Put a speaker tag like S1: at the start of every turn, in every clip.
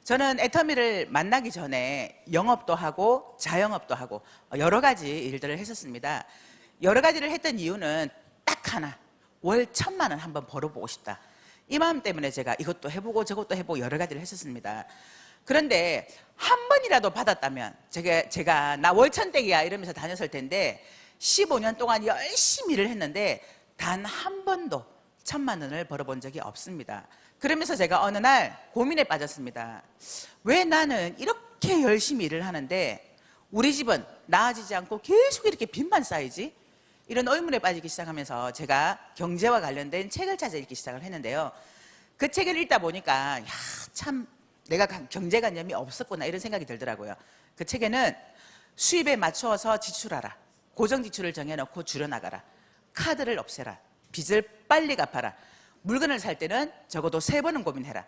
S1: 저는 애터미를 만나기 전에 영업도 하고 자영업도 하고 여러 가지 일들을 했었습니다. 여러 가지를 했던 이유는 딱 하나, 월 1,000만 원 한번 벌어보고 싶다. 이 마음 때문에 제가 이것도 해보고 저것도 해보고 여러 가지를 했었습니다. 그런데 한 번이라도 받았다면 제가 나 월 1,000댁이야 이러면서 다녔을 텐데 15년 동안 열심히 일을 했는데 단 한 번도 1,000만 원을 벌어본 적이 없습니다. 그러면서 제가 어느 날 고민에 빠졌습니다. 왜 나는 이렇게 열심히 일을 하는데 우리 집은 나아지지 않고 계속 이렇게 빚만 쌓이지? 이런 의문에 빠지기 시작하면서 제가 경제와 관련된 책을 찾아 읽기 시작을 했는데요. 그 책을 읽다 보니까 참 내가 경제관념이 없었구나 이런 생각이 들더라고요. 그 책에는 수입에 맞추어서 지출하라, 고정지출을 정해놓고 줄여나가라, 카드를 없애라, 빚을 빨리 갚아라, 물건을 살 때는 적어도 3번은 고민해라,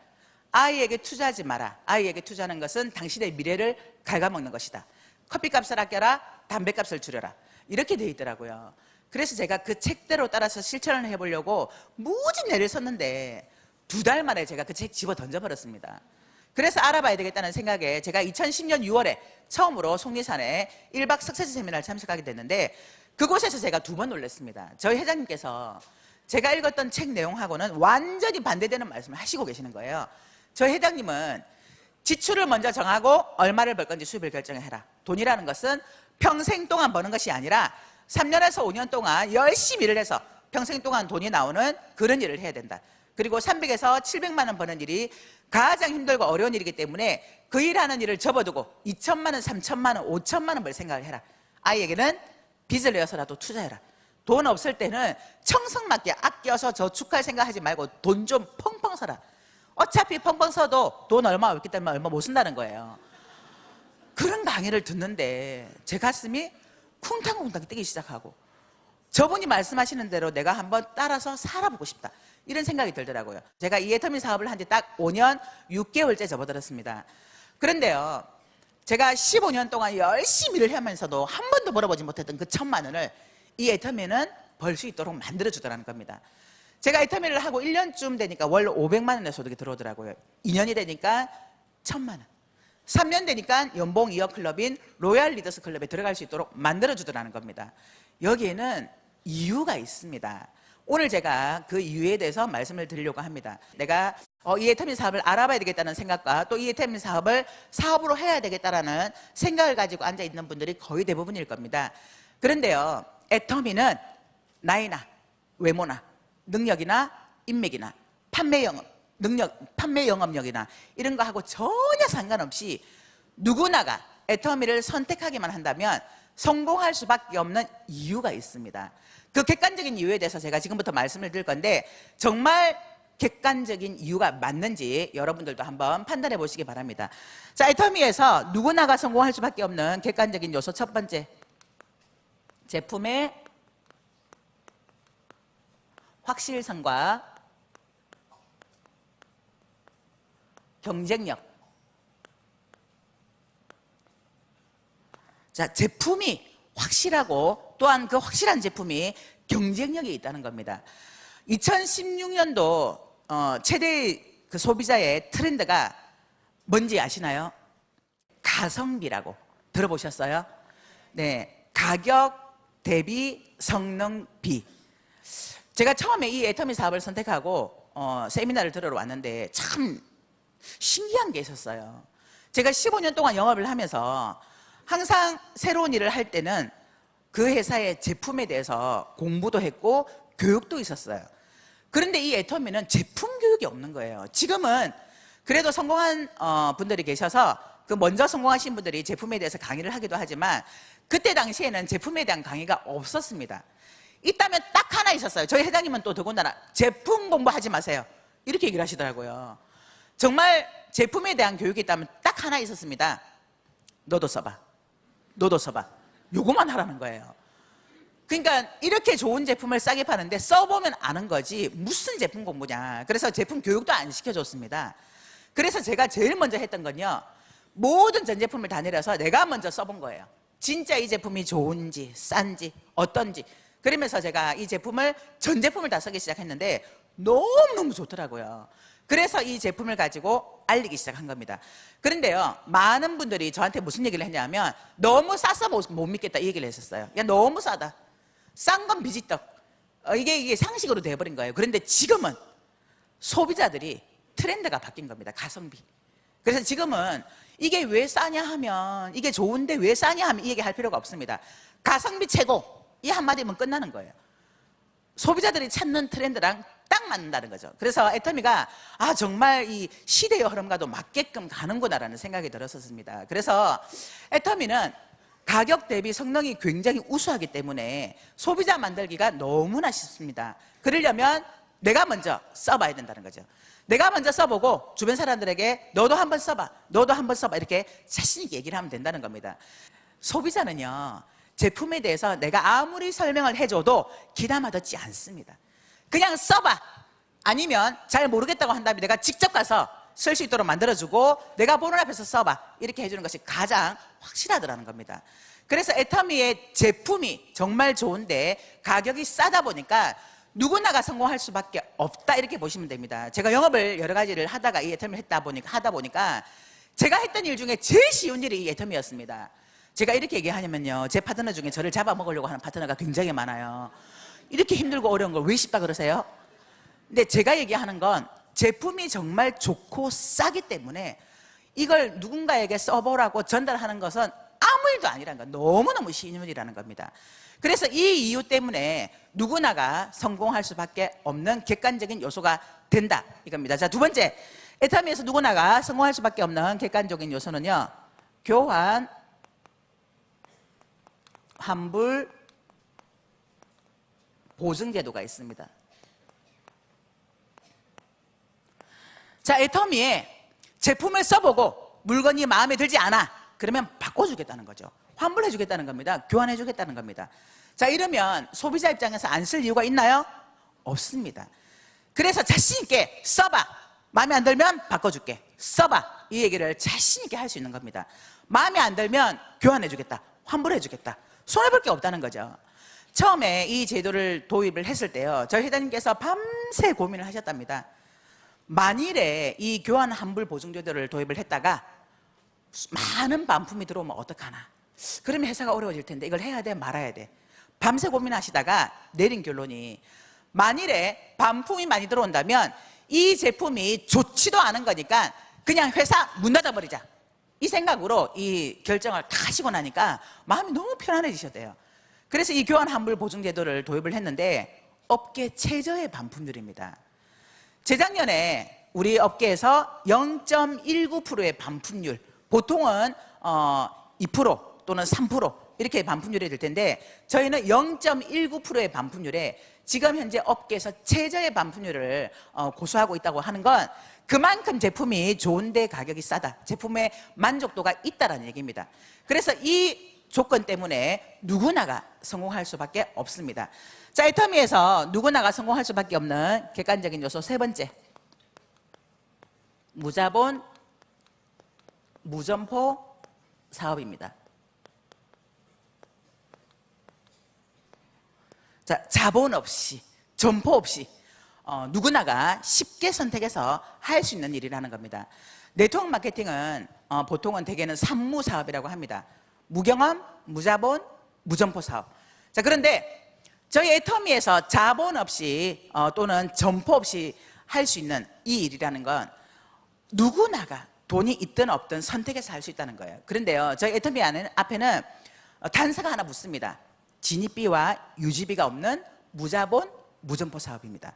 S1: 아이에게 투자하지 마라, 아이에게 투자하는 것은 당신의 미래를 갉아먹는 것이다, 커피값을 아껴라, 담배값을 줄여라, 이렇게 돼 있더라고요. 그래서 제가 그 책대로 따라서 실천을 해보려고 무진 애를 썼는데 2달 만에 제가 그 책 집어 던져버렸습니다. 그래서 알아봐야 되겠다는 생각에 제가 2010년 6월에 처음으로 속리산에 1박 석세지 세미나를 참석하게 됐는데 그곳에서 제가 2번 놀랐습니다. 저희 회장님께서 제가 읽었던 책 내용하고는 완전히 반대되는 말씀을 하시고 계시는 거예요. 저희 회장님은 지출을 먼저 정하고 얼마를 벌 건지 수입을 결정해라. 돈이라는 것은 평생 동안 버는 것이 아니라 3년에서 5년 동안 열심히 일을 해서 평생 동안 돈이 나오는 그런 일을 해야 된다. 그리고 300에서 700만 원 버는 일이 가장 힘들고 어려운 일이기 때문에 그 일하는 일을 접어두고 2천만 원, 3천만 원, 5천만 원 벌 생각을 해라. 아이에게는 빚을 내어서라도 투자해라. 돈 없을 때는 청성맞게 아껴서 저축할 생각하지 말고 돈 좀 펑펑 써라. 어차피 펑펑 써도 돈 얼마 없기 때문에 얼마 못 쓴다는 거예요. 그런 강의를 듣는데 제 가슴이 쿵탕쿵탕 뛰기 시작하고 저분이 말씀하시는 대로 내가 한번 따라서 살아보고 싶다 이런 생각이 들더라고요. 제가 이 애터미 사업을 한 지 딱 5년 6개월째 접어들었습니다. 그런데요, 제가 15년 동안 열심히 일을 하면서도 한 번도 벌어보지 못했던 그 1,000만 원을 이 애터미는 벌 수 있도록 만들어주더라는 겁니다. 제가 애터미를 하고 1년쯤 되니까 월 500만 원의 소득이 들어오더라고요. 2년이 되니까 1,000만 원, 3년 되니까 연봉 2억 클럽인 로얄 리더스 클럽에 들어갈 수 있도록 만들어주더라는 겁니다. 여기에는 이유가 있습니다. 오늘 제가 그 이유에 대해서 말씀을 드리려고 합니다. 내가 이 애터미 사업을 알아봐야 되겠다는 생각과 또 이 애터미 사업을 사업으로 해야 되겠다는 생각을 가지고 앉아있는 분들이 거의 대부분일 겁니다. 그런데요, 애터미는 나이나 외모나 능력이나 인맥이나 판매 영업력이나 이런 거하고 전혀 상관없이 누구나가 애터미를 선택하기만 한다면 성공할 수밖에 없는 이유가 있습니다. 그 객관적인 이유에 대해서 제가 지금부터 말씀을 드릴 건데 정말 객관적인 이유가 맞는지 여러분들도 한번 판단해 보시기 바랍니다. 자, 애터미에서 누구나가 성공할 수밖에 없는 객관적인 요소 첫 번째, 제품의 확실성과 경쟁력. 자, 제품이 확실하고 또한 그 확실한 제품이 경쟁력이 있다는 겁니다. 2016년도 최대 그 소비자의 트렌드가 뭔지 아시나요? 가성비라고 들어보셨어요? 네, 가격 대비 성능비. 제가 처음에 이 애터미 사업을 선택하고 세미나를 들으러 왔는데 참 신기한 게 있었어요. 제가 15년 동안 영업을 하면서 항상 새로운 일을 할 때는 그 회사의 제품에 대해서 공부도 했고 교육도 있었어요. 그런데 이 애터미는 제품 교육이 없는 거예요. 지금은 그래도 성공한 분들이 계셔서 그 먼저 성공하신 분들이 제품에 대해서 강의를 하기도 하지만 그때 당시에는 제품에 대한 강의가 없었습니다. 있다면 딱 하나 있었어요. 저희 회장님은 또 더군다나 제품 공부하지 마세요 이렇게 얘기를 하시더라고요. 정말 제품에 대한 교육이 있다면 딱 하나 있었습니다. 너도 써봐, 너도 써봐, 요거만 하라는 거예요. 그러니까 이렇게 좋은 제품을 싸게 파는데 써보면 아는 거지 무슨 제품 공부냐. 그래서 제품 교육도 안 시켜줬습니다. 그래서 제가 제일 먼저 했던 건요, 모든 전 제품을 다 내려서 내가 먼저 써본 거예요. 진짜 이 제품이 좋은지 싼지 어떤지. 그러면서 제가 이 제품을 전 제품을 다 쓰기 시작했는데 너무너무 좋더라고요. 그래서 이 제품을 가지고 알리기 시작한 겁니다. 그런데요, 많은 분들이 저한테 무슨 얘기를 했냐면 너무 싸서 못 믿겠다 이 얘기를 했었어요. 야, 너무 싸다. 싼 건 비지떡. 이게 상식으로 돼버린 거예요. 그런데 지금은 소비자들이 트렌드가 바뀐 겁니다. 가성비. 그래서 지금은 이게 왜 싸냐 하면, 이게 좋은데 왜 싸냐 하면 이 얘기 할 필요가 없습니다. 가성비 최고, 이 한마디면 끝나는 거예요. 소비자들이 찾는 트렌드랑 딱 맞는다는 거죠. 그래서 애터미가 정말 이 시대의 흐름과도 맞게끔 가는구나라는 생각이 들었었습니다. 그래서 애터미는 가격 대비 성능이 굉장히 우수하기 때문에 소비자 만들기가 너무나 쉽습니다. 그러려면 내가 먼저 써봐야 된다는 거죠. 내가 먼저 써보고 주변 사람들에게 너도 한번 써봐, 너도 한번 써봐, 이렇게 자신 있게 얘기를 하면 된다는 겁니다. 소비자는요, 제품에 대해서 내가 아무리 설명을 해줘도 귀담아 듣지 않습니다. 그냥 써봐, 아니면 잘 모르겠다고 한다면 내가 직접 가서 쓸 수 있도록 만들어주고 내가 보는 앞에서 써봐, 이렇게 해주는 것이 가장 확실하더라는 겁니다. 그래서 애터미의 제품이 정말 좋은데 가격이 싸다 보니까 누구나가 성공할 수밖에 없다, 이렇게 보시면 됩니다. 제가 영업을 여러 가지를 하다가 이 애터미를 하다 보니까 제가 했던 일 중에 제일 쉬운 일이 이 애터미였습니다. 제가 이렇게 얘기하냐면요, 제 파트너 중에 저를 잡아먹으려고 하는 파트너가 굉장히 많아요. 이렇게 힘들고 어려운 걸 왜 쉽다 그러세요? 근데 제가 얘기하는 건 제품이 정말 좋고 싸기 때문에 이걸 누군가에게 써보라고 전달하는 것은 아무 일도 아니라는 건, 너무너무 쉬운 일이라는 겁니다. 그래서 이 이유 때문에 누구나가 성공할 수밖에 없는 객관적인 요소가 된다, 이겁니다. 자, 두 번째, 애터미에서 누구나가 성공할 수밖에 없는 객관적인 요소는요, 교환 환불 보증 제도가 있습니다. 자, 애터미에 제품을 써보고 물건이 마음에 들지 않아, 그러면 바꿔주겠다는 거죠. 환불해주겠다는 겁니다. 교환해주겠다는 겁니다. 자, 이러면 소비자 입장에서 안 쓸 이유가 있나요? 없습니다. 그래서 자신 있게 써봐, 마음에 안 들면 바꿔줄게, 써봐, 이 얘기를 자신 있게 할 수 있는 겁니다. 마음에 안 들면 교환해주겠다, 환불해주겠다, 손해볼 게 없다는 거죠. 처음에 이 제도를 도입을 했을 때요, 저희 회장님께서 밤새 고민을 하셨답니다. 만일에 이 교환 환불 보증 제도를 도입을 했다가 많은 반품이 들어오면 어떡하나, 그러면 회사가 어려워질 텐데 이걸 해야 돼 말아야 돼, 밤새 고민하시다가 내린 결론이, 만일에 반품이 많이 들어온다면 이 제품이 좋지도 않은 거니까 그냥 회사 문 닫아버리자, 이 생각으로 이 결정을 다 하시고 나니까 마음이 너무 편안해지셨대요. 그래서 이 교환 환불 보증 제도를 도입을 했는데 업계 최저의 반품률입니다. 재작년에 우리 업계에서 0.19%의 반품률, 보통은 2% 또는 3% 이렇게 반품률이 될 텐데 저희는 0.19%의 반품률에 지금 현재 업계에서 최저의 반품률을 고수하고 있다고 하는 건 그만큼 제품이 좋은데 가격이 싸다, 제품의 만족도가 있다는 얘기입니다. 그래서 이 조건 때문에 누구나가 성공할 수밖에 없습니다. 자, 애터미에서 누구나가 성공할 수밖에 없는 객관적인 요소 세 번째, 무자본 무점포 사업입니다. 자, 자본 없이, 점포 없이 누구나가 쉽게 선택해서 할 수 있는 일이라는 겁니다. 네트워크 마케팅은 보통은 대개는 산무 사업이라고 합니다. 무경험, 무자본, 무점포 사업. 자, 그런데 저희 애터미에서 자본 없이 또는 점포 없이 할 수 있는 이 일이라는 건 누구나가 돈이 있든 없든 선택해서 할 수 있다는 거예요. 그런데요, 저희 애터미 앞에는 단서가 하나 붙습니다. 진입비와 유지비가 없는 무자본, 무점포 사업입니다.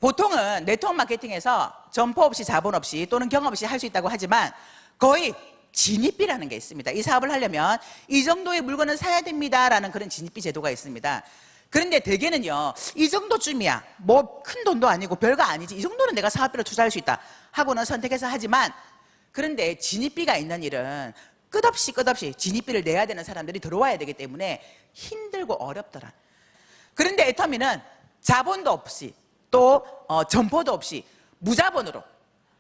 S1: 보통은 네트워크 마케팅에서 점포 없이 자본 없이 또는 경험 없이 할 수 있다고 하지만 거의 진입비라는 게 있습니다. 이 사업을 하려면 이 정도의 물건을 사야 됩니다라는 그런 진입비 제도가 있습니다. 그런데 대개는요, 이 정도쯤이야, 뭐 큰 돈도 아니고 별거 아니지, 이 정도는 내가 사업비로 투자할 수 있다 하고는 선택해서 하지만, 그런데 진입비가 있는 일은 끝없이 진입비를 내야 되는 사람들이 들어와야 되기 때문에 힘들고 어렵더라. 그런데 애터미는 자본도 없이 또 점포도 없이 무자본으로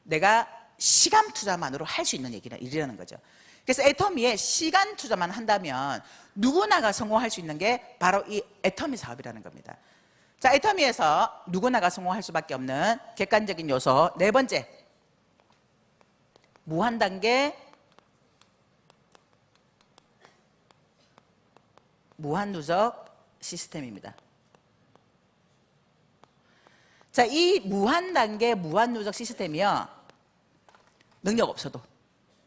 S1: 내가 시간 투자만으로 할 수 있는 일이라는 거죠. 그래서 애터미에 시간 투자만 한다면 누구나가 성공할 수 있는 게 바로 이 애터미 사업이라는 겁니다. 자, 애터미에서 누구나가 성공할 수밖에 없는 객관적인 요소 네 번째, 무한단계 무한누적 시스템입니다. 자, 이 무한단계 무한누적 시스템이요, 능력 없어도,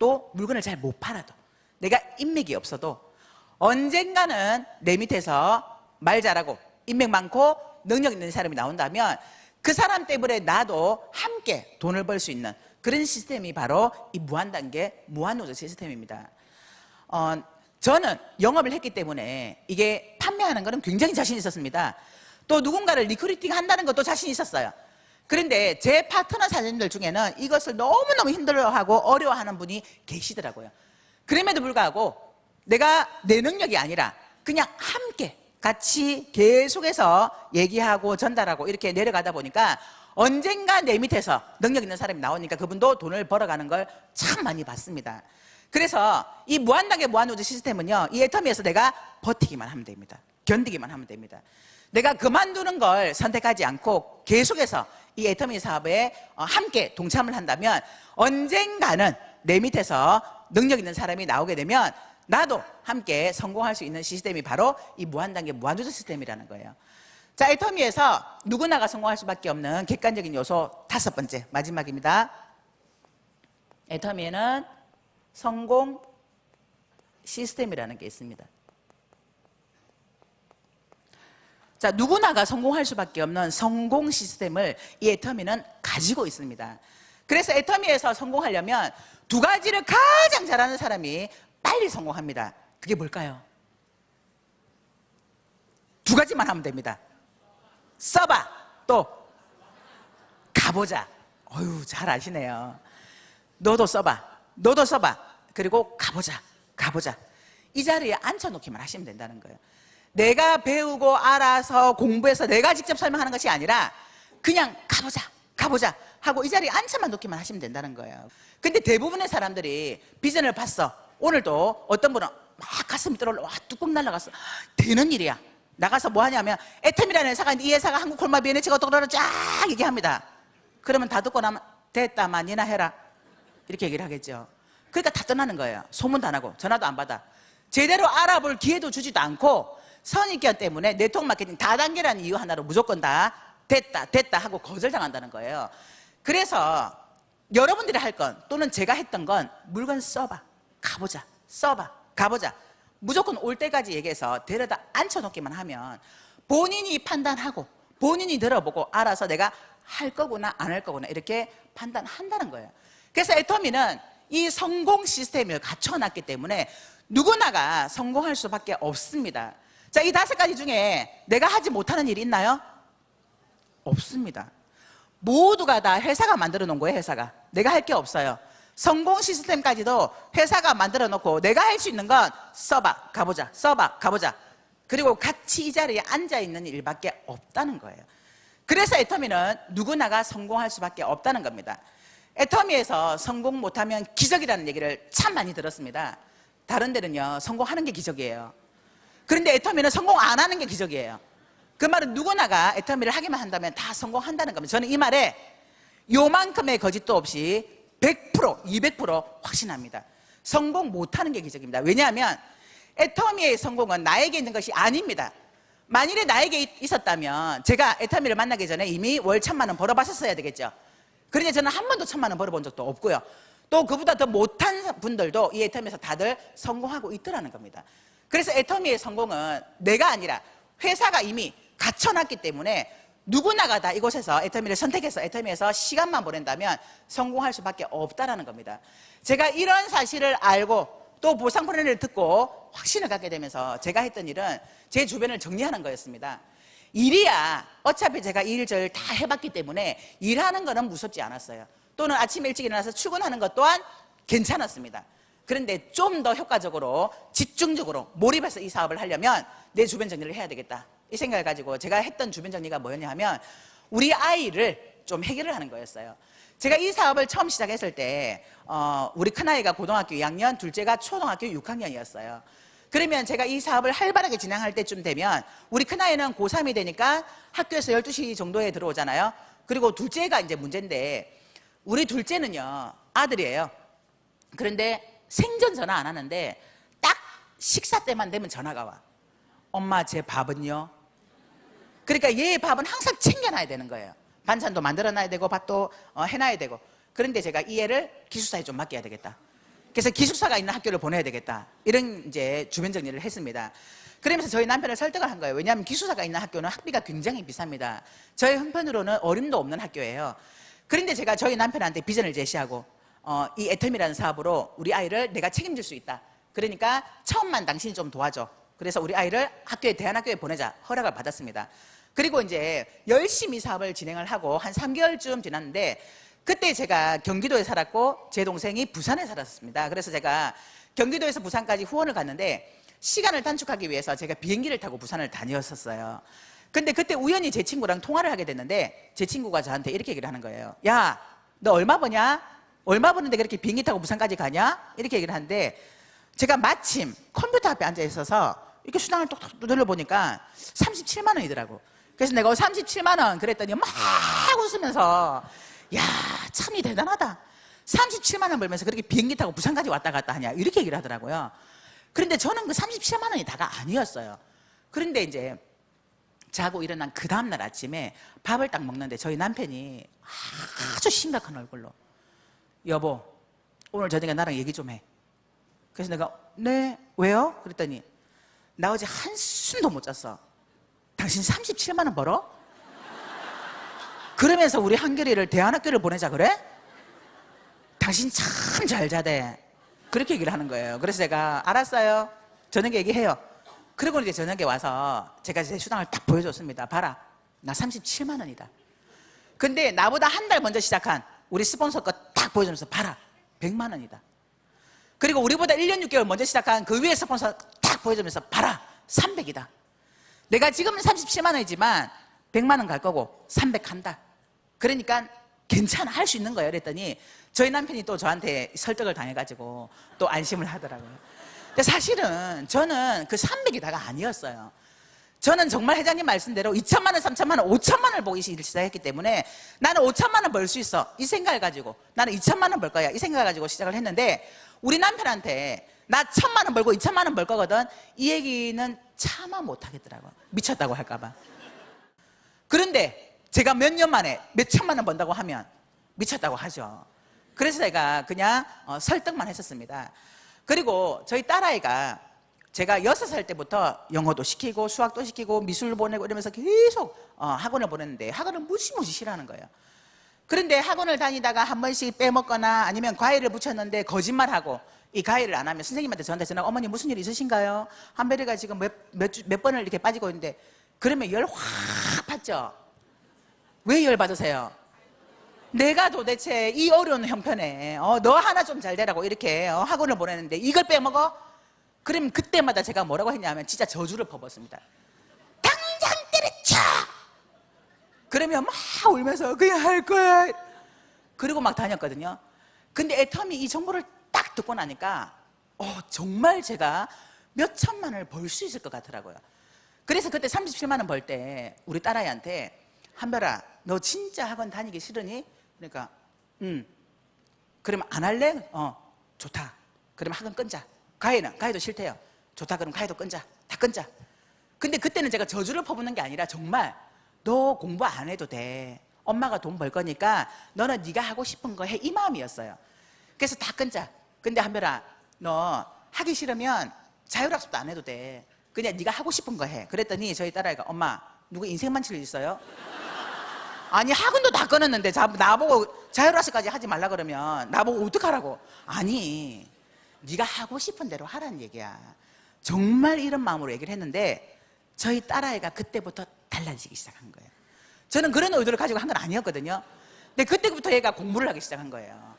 S1: 또 물건을 잘 못 팔아도, 내가 인맥이 없어도 언젠가는 내 밑에서 말 잘하고 인맥 많고 능력 있는 사람이 나온다면 그 사람 때문에 나도 함께 돈을 벌 수 있는 그런 시스템이 바로 이 무한단계 무한누적 시스템입니다. 저는 영업을 했기 때문에 이게 판매하는 거는 굉장히 자신 있었습니다. 또 누군가를 리크루팅 한다는 것도 자신 있었어요. 그런데 제 파트너 사장님들 중에는 이것을 너무너무 힘들어하고 어려워하는 분이 계시더라고요. 그럼에도 불구하고 내가 내 능력이 아니라 그냥 함께 같이 계속해서 얘기하고 전달하고 이렇게 내려가다 보니까 언젠가 내 밑에서 능력 있는 사람이 나오니까 그분도 돈을 벌어가는 걸 참 많이 봤습니다. 그래서 이 무한단계 무한누적 시스템은요, 이 애터미에서 내가 버티기만 하면 됩니다. 견디기만 하면 됩니다. 내가 그만두는 걸 선택하지 않고 계속해서 이 애터미 사업에 함께 동참을 한다면 언젠가는 내 밑에서 능력 있는 사람이 나오게 되면 나도 함께 성공할 수 있는 시스템이 바로 이 무한단계 무한누적 시스템이라는 거예요. 자, 애터미에서 누구나가 성공할 수밖에 없는 객관적인 요소 다섯 번째, 마지막입니다. 애터미에는 성공 시스템이라는 게 있습니다. 자, 누구나가 성공할 수밖에 없는 성공 시스템을 이 애터미는 가지고 있습니다. 그래서 애터미에서 성공하려면 두 가지를 가장 잘하는 사람이 빨리 성공합니다. 그게 뭘까요? 두 가지만 하면 됩니다. 써봐, 또 가보자. 어휴, 잘 아시네요. 너도 써봐, 너도 써봐, 그리고 가보자, 가보자. 이 자리에 앉혀놓기만 하시면 된다는 거예요. 내가 배우고 알아서 공부해서 내가 직접 설명하는 것이 아니라 그냥 가보자, 가보자 하고 이 자리에 앉혀만 놓기만 하시면 된다는 거예요. 근데 대부분의 사람들이 비전을 봤어. 오늘도 어떤 분은 막 가슴이 떨어올라, 와, 뚜껑 날라갔어. 되는 일이야. 나가서 뭐 하냐면 애텀이라는 회사가 있는데 이 회사가 한국 콜마 비엔에치가 어떡하라 쫙 얘기합니다. 그러면 다 듣고 나면 됐다, 니나 해라, 이렇게 얘기를 하겠죠. 그러니까 다 떠나는 거예요. 소문도 안 하고 전화도 안 받아. 제대로 알아볼 기회도 주지도 않고 선입견 때문에 네트워크 마케팅 다단계라는 이유 하나로 무조건 다 됐다, 됐다 하고 거절당한다는 거예요. 그래서 여러분들이 할 건, 또는 제가 했던 건 물건 써봐, 가보자, 써봐, 가보자. 무조건 올 때까지 얘기해서 데려다 앉혀놓기만 하면 본인이 판단하고 본인이 들어보고 알아서 내가 할 거구나 안 할 거구나 이렇게 판단한다는 거예요. 그래서 애터미는 이 성공 시스템을 갖춰놨기 때문에 누구나가 성공할 수밖에 없습니다. 자, 이 다섯 가지 중에 내가 하지 못하는 일이 있나요? 없습니다. 모두가 다 회사가 만들어 놓은 거예요. 회사가. 내가 할 게 없어요. 성공 시스템까지도 회사가 만들어 놓고 내가 할 수 있는 건 써봐, 가보자, 써봐, 가보자. 그리고 같이 이 자리에 앉아있는 일밖에 없다는 거예요. 그래서 애터미는 누구나가 성공할 수밖에 없다는 겁니다. 애터미에서 성공 못하면 기적이라는 얘기를 참 많이 들었습니다. 다른 데는요, 성공하는 게 기적이에요. 그런데 애터미는 성공 안 하는 게 기적이에요. 그 말은 누구나가 애터미를 하기만 한다면 다 성공한다는 겁니다. 저는 이 말에 요만큼의 거짓도 없이 100%, 200% 확신합니다. 성공 못하는 게 기적입니다. 왜냐하면 애터미의 성공은 나에게 있는 것이 아닙니다. 만일에 나에게 있었다면 제가 애터미를 만나기 전에 이미 월 1,000만 원 벌어봤었어야 되겠죠. 그런데 저는 한 번도 1,000만 원 벌어본 적도 없고요. 또 그보다 더 못한 분들도 이 애터미에서 다들 성공하고 있더라는 겁니다. 그래서 애터미의 성공은 내가 아니라 회사가 이미 갖춰놨기 때문에 누구나가 다 이곳에서 애터미를 선택해서 애터미에서 시간만 보낸다면 성공할 수밖에 없다는 겁니다. 제가 이런 사실을 알고 또 보상 프로그램을 듣고 확신을 갖게 되면서 제가 했던 일은 제 주변을 정리하는 거였습니다. 일이야 어차피 제가 이 일 저 일 다 해봤기 때문에 일하는 거는 무섭지 않았어요. 또는 아침 일찍 일어나서 출근하는 것 또한 괜찮았습니다. 그런데 좀 더 효과적으로 집중적으로 몰입해서 이 사업을 하려면 내 주변 정리를 해야 되겠다, 이 생각을 가지고 제가 했던 주변 정리가 뭐였냐 하면 우리 아이를 좀 해결을 하는 거였어요. 제가 이 사업을 처음 시작했을 때 우리 큰아이가 고등학교 2학년, 둘째가 초등학교 6학년이었어요. 그러면 제가 이 사업을 활발하게 진행할 때쯤 되면 우리 큰아이는 고3이 되니까 학교에서 12시 정도에 들어오잖아요. 그리고 둘째가 이제 문제인데 우리 둘째는요, 아들이에요. 그런데 생전 전화 안 하는데 딱 식사 때만 되면 전화가 와. 엄마, 제 밥은요? 그러니까 얘 밥은 항상 챙겨놔야 되는 거예요. 반찬도 만들어놔야 되고 밥도 해놔야 되고. 그런데 제가 이 애를 기숙사에 좀 맡겨야 되겠다. 그래서 기숙사가 있는 학교를 보내야 되겠다. 이런 이제 주변 정리를 했습니다. 그러면서 저희 남편을 설득을 한 거예요. 왜냐하면 기숙사가 있는 학교는 학비가 굉장히 비쌉니다. 저희 형편으로는 어림도 없는 학교예요. 그런데 제가 저희 남편한테 비전을 제시하고 이 애텀이라는 사업으로 우리 아이를 내가 책임질 수 있다. 그러니까 처음만 당신이 좀 도와줘. 그래서 우리 아이를 학교에 대안학교에 보내자 허락을 받았습니다. 그리고 이제 열심히 사업을 진행을 하고 한 3개월쯤 지났는데 그때 제가 경기도에 살았고 제 동생이 부산에 살았습니다. 그래서 제가 경기도에서 부산까지 후원을 갔는데 시간을 단축하기 위해서 제가 비행기를 타고 부산을 다녔었어요. 근데 그때 우연히 제 친구랑 통화를 하게 됐는데 제 친구가 저한테 이렇게 얘기를 하는 거예요. 야, 너 얼마 버냐? 얼마 버는데 그렇게 비행기 타고 부산까지 가냐? 이렇게 얘기를 하는데 제가 마침 컴퓨터 앞에 앉아 있어서 이렇게 수당을 톡톡 눌러보니까 37만 원이더라고. 그래서 내가 37만 원 그랬더니 막 웃으면서 야, 참이 대단하다. 37만 원 벌면서 그렇게 비행기 타고 부산까지 왔다 갔다 하냐 이렇게 얘기를 하더라고요. 그런데 저는 그 37만 원이 다가 아니었어요. 그런데 이제 자고 일어난 그 다음날 아침에 밥을 딱 먹는데 저희 남편이 아주 심각한 얼굴로 여보, 오늘 저녁에 나랑 얘기 좀 해. 그래서 내가 네, 왜요? 그랬더니 나 어제 한숨도 못 잤어. 당신 37만 원 벌어? 그러면서 우리 한결이를 대안학교를 보내자 그래? 당신 참 잘 자대. 그렇게 얘기를 하는 거예요. 그래서 제가 알았어요. 저녁에 얘기해요. 그리고 이제 저녁에 와서 제가 제 수당을 딱 보여줬습니다. 봐라, 나 37만 원이다. 근데 나보다 한 달 먼저 시작한 우리 스폰서 거 딱 보여주면서 봐라, 100만 원이다. 그리고 우리보다 1년 6개월 먼저 시작한 그 위에 스폰서 딱 보여주면서 봐라, 300이다. 내가 지금은 37만 원이지만 100만 원 갈 거고 300 한다. 그러니까 괜찮아, 할 수 있는 거예요. 그랬더니 저희 남편이 또 저한테 설득을 당해가지고 또 안심을 하더라고요. 근데 사실은 저는 그 300이 다가 아니었어요. 저는 정말 회장님 말씀대로 2천만 원, 3천만 원, 5천만 원을 보기 시작했기 때문에 나는 5천만 원 벌 수 있어 이 생각을 가지고 나는 2천만 원 벌 거야 이 생각을 가지고 시작을 했는데 우리 남편한테 나 1천만 원 벌고 2천만 원 벌 거거든 이 얘기는 차마 못 하겠더라고요. 미쳤다고 할까 봐. 그런데 제가 몇 년 만에 몇 천만 원 번다고 하면 미쳤다고 하죠. 그래서 제가 그냥 설득만 했었습니다. 그리고 저희 딸아이가 제가 6살 때부터 영어도 시키고 수학도 시키고 미술 보내고 이러면서 계속 학원을 보냈는데 학원을 무지무지 싫어하는 거예요. 그런데 학원을 다니다가 한 번씩 빼먹거나 아니면 과외를 붙였는데 거짓말하고 이 과외를 안 하면 선생님한테 저한테 전화가 어머니 무슨 일 있으신가요? 한별이가 지금 몇 번을 이렇게 빠지고 있는데 그러면 열 확 받죠. 왜 열 받으세요? 내가 도대체 이 어려운 형편에 너 하나 좀 잘 되라고 이렇게 학원을 보내는데 이걸 빼먹어? 그럼 그때마다 제가 뭐라고 했냐면 진짜 저주를 퍼붓습니다. 당장 때려쳐! 그러면 막 울면서 그냥 할 거야. 그리고 막 다녔거든요. 근데 애텀이 이 정보를 딱 듣고 나니까 정말 제가 몇 천만 원을 벌 수 있을 것 같더라고요. 그래서 그때 37만 원 벌 때 우리 딸아이한테 한별아, 너 진짜 학원 다니기 싫으니? 그러니까 그러면 안 할래? 좋다. 그러면 학원 끊자. 과외도 싫대요. 좋다. 그럼 과외도 끊자. 다 끊자. 근데 그때는 제가 저주를 퍼붓는 게 아니라 정말 너 공부 안 해도 돼. 엄마가 돈 벌 거니까 너는 네가 하고 싶은 거 해. 이 마음이었어요. 그래서 다 끊자. 근데 한별아, 너 하기 싫으면 자율학습도 안 해도 돼. 그냥 네가 하고 싶은 거 해. 그랬더니 저희 딸아이가 엄마, 누구 인생 만칠 일 있어요? 아니 학원도 다 끊었는데 나보고 자율학습까지 하지 말라 그러면 나보고 어떡하라고. 아니 네가 하고 싶은 대로 하라는 얘기야. 정말 이런 마음으로 얘기를 했는데 저희 딸아이가 그때부터 달라지기 시작한 거예요. 저는 그런 의도를 가지고 한 건 아니었거든요. 근데 그때부터 얘가 공부를 하기 시작한 거예요.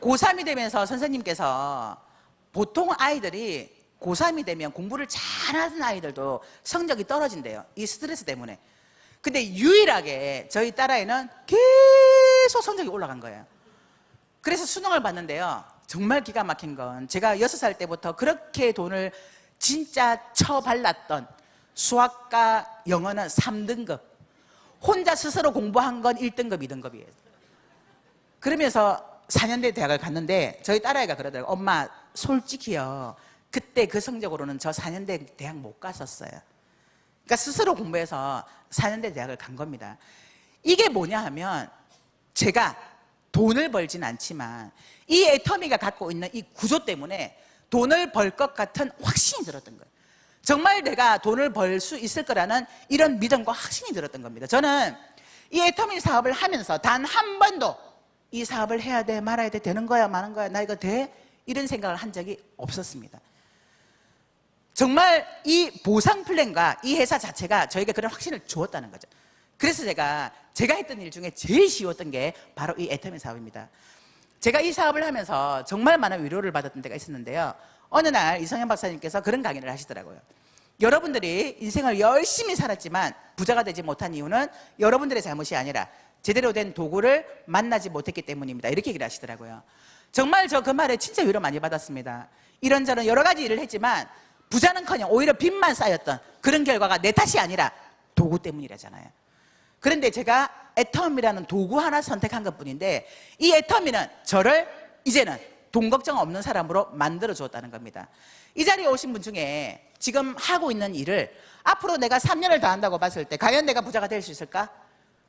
S1: 고3이 되면서 선생님께서 보통 아이들이 고3이 되면 공부를 잘하는 아이들도 성적이 떨어진대요. 이 스트레스 때문에. 근데 유일하게 저희 딸아이는 계속 성적이 올라간 거예요. 그래서 수능을 봤는데요. 정말 기가 막힌 건 제가 6살 때부터 그렇게 돈을 진짜 처발랐던 수학과 영어는 3등급, 혼자 스스로 공부한 건 1등급, 2등급이에요. 그러면서 4년대 대학을 갔는데 저희 딸아이가 그러더라고요. 엄마 솔직히요, 그때 그 성적으로는 저 4년대 대학 못 갔었어요. 그러니까 스스로 공부해서 4년대 대학을 간 겁니다. 이게 뭐냐 하면, 제가 돈을 벌진 않지만 이 애터미가 갖고 있는 이 구조 때문에 돈을 벌 것 같은 확신이 들었던 거예요. 정말 내가 돈을 벌 수 있을 거라는 이런 믿음과 확신이 들었던 겁니다. 저는 이 애터미 사업을 하면서 단 한 번도 이 사업을 해야 돼, 말아야 돼, 되는 거야, 마는 거야, 나 이거 돼? 이런 생각을 한 적이 없었습니다. 정말 이 보상 플랜과 이 회사 자체가 저에게 그런 확신을 주었다는 거죠. 그래서 제가 했던 일 중에 제일 쉬웠던 게 바로 이 애터미 사업입니다. 제가 이 사업을 하면서 정말 많은 위로를 받았던 때가 있었는데요. 어느 날 이성현 박사님께서 그런 강의를 하시더라고요. 여러분들이 인생을 열심히 살았지만 부자가 되지 못한 이유는 여러분들의 잘못이 아니라 제대로 된 도구를 만나지 못했기 때문입니다. 이렇게 얘기를 하시더라고요. 정말 저 그 말에 진짜 위로 많이 받았습니다. 이런저런 여러 가지 일을 했지만 부자는커녕 오히려 빚만 쌓였던 그런 결과가 내 탓이 아니라 도구 때문이라잖아요. 그런데 제가 애터미라는 도구 하나 선택한 것뿐인데 이 애터미는 저를 이제는 돈 걱정 없는 사람으로 만들어 주었다는 겁니다. 이 자리에 오신 분 중에 지금 하고 있는 일을 앞으로 내가 3년을 더 한다고 봤을 때 과연 내가 부자가 될 수 있을까?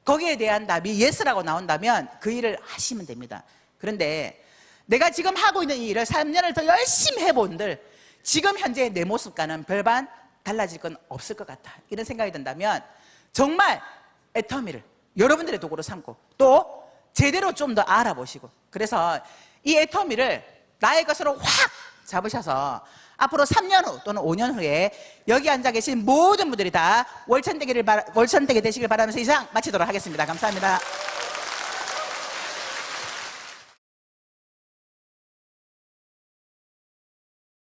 S1: 거기에 대한 답이 예스라고 나온다면 그 일을 하시면 됩니다. 그런데 내가 지금 하고 있는 이 일을 3년을 더 열심히 해본들 지금 현재 내 모습과는 별반 달라질 건 없을 것 같다, 이런 생각이 든다면 정말 애터미를 여러분들의 도구로 삼고 또 제대로 좀 더 알아보시고, 그래서 이 애터미를 나의 것으로 확 잡으셔서 앞으로 3년 후 또는 5년 후에 여기 앉아 계신 모든 분들이 다 월천대기 되시길 바라면서 이상 마치도록 하겠습니다. 감사합니다.